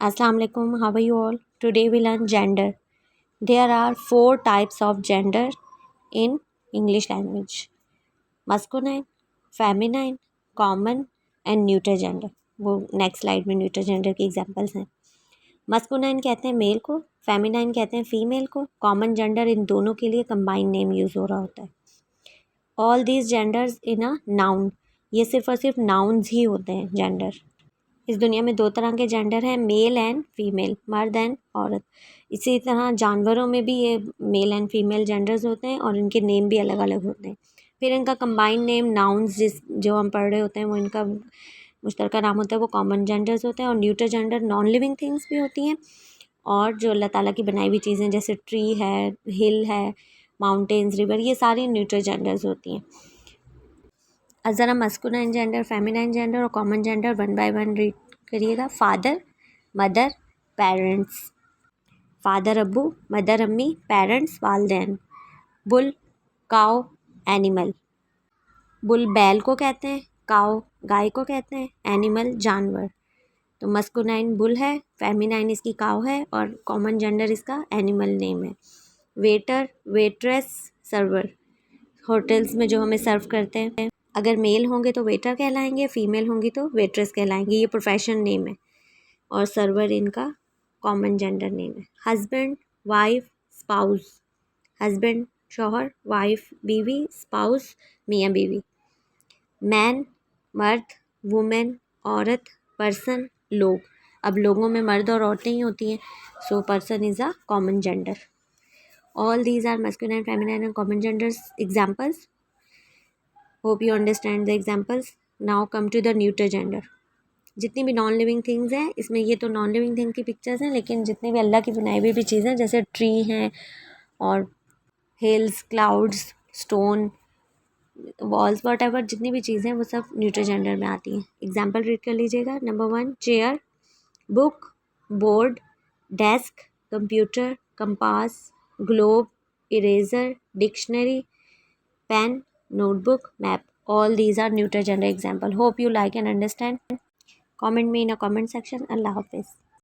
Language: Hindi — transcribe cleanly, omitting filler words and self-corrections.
Assalamu alaikum. How are you all? Today we learn gender. There are 4 types of gender in English language: masculine, feminine, common and neuter gender. वो नेक्स्ट स्लाइड में न्यूटर जेंडर के एग्जांपल्स हैं. मस्कुलाइन कहते हैं मेल को, फेमिनाइन कहते हैं फीमेल को, कॉमन जेंडर इन दोनों के लिए कंबाइन नेम यूज़ हो रहा होता है. All these genders in a noun. ये सिर्फ और सिर्फ नाउन्स ही होते हैं जेंडर. इस दुनिया में 2 तरह के जेंडर हैं, मेल एंड फीमेल, मर्द एंड औरत. इसी तरह जानवरों में भी ये मेल एंड फीमेल जेंडर्स होते हैं और इनके नेम भी अलग अलग होते हैं. फिर इनका कंबाइंड नेम नाउन्स जो हम पढ़ रहे होते हैं वो इनका मुश्तरका नाम होता है, वो कॉमन जेंडर्स होते हैं. और neuter gender non living things भी होती हैं और जो अल्लाह ताला की बनाई हुई चीज़ें जैसे ट्री है, हिल है, माउंटेन्स, रिवर, ये सारी न्यूटर जेंडर्स होती हैं. अब ज़रा मस्कुलाइन जेंडर, फेमिनाइन जेंडर और common gender one by one read करिएगा. Father, mother, parents. फादर अब्बू, मदर अम्मी, पेरेंट्स वालदैन. Bull, cow, animal. बुल बैल को कहते हैं, काव गाय को कहते हैं, एनिमल जानवर. तो मस्कुलाइन बुल है, फेमिनाइन इसकी काव है और कॉमन जेंडर इसका एनिमल नेम है. Waiter, waitress, server. होटल्स में जो हमें सर्व करते हैं, अगर मेल होंगे तो वेटर कहलाएंगे, फीमेल होंगी तो वेट्रेस कहलाएंगी. ये प्रोफेशन नेम है. और सर्वर इनका कॉमन जेंडर नेम है. Husband, wife, spouse. हस्बैंड शौहर, वाइफ बीवी, स्पाउस मियाँ बीवी. मैन मर्द, वुमेन औरत, पर्सन लोग. अब लोगों में मर्द और औरतें ही होती हैं, so person is a common gender. All these are masculine, feminine and common genders examples. Hope you understand the examples. Now come to the neuter gender. जितनी भी नॉन लिविंग थिंग्स हैं, इसमें ये तो नॉन लिविंग थिंग की पिक्चर्स हैं, लेकिन जितने भी अल्लाह की बनाई हुई भी चीज़ें जैसे ट्री हैं और hills, clouds, stone, walls, what ever, जितनी भी चीज़ें हैं वो सब न्यूटर जेंडर में आती हैं. एग्जाम्पल रीड कर लीजिएगा. Number 1 chair, book, board, desk, computer, compass, globe, eraser, dictionary, pen, notebook, map. All these are neuter gender example. Hope you like and understand. Comment me in a comment section. Allah Hafiz.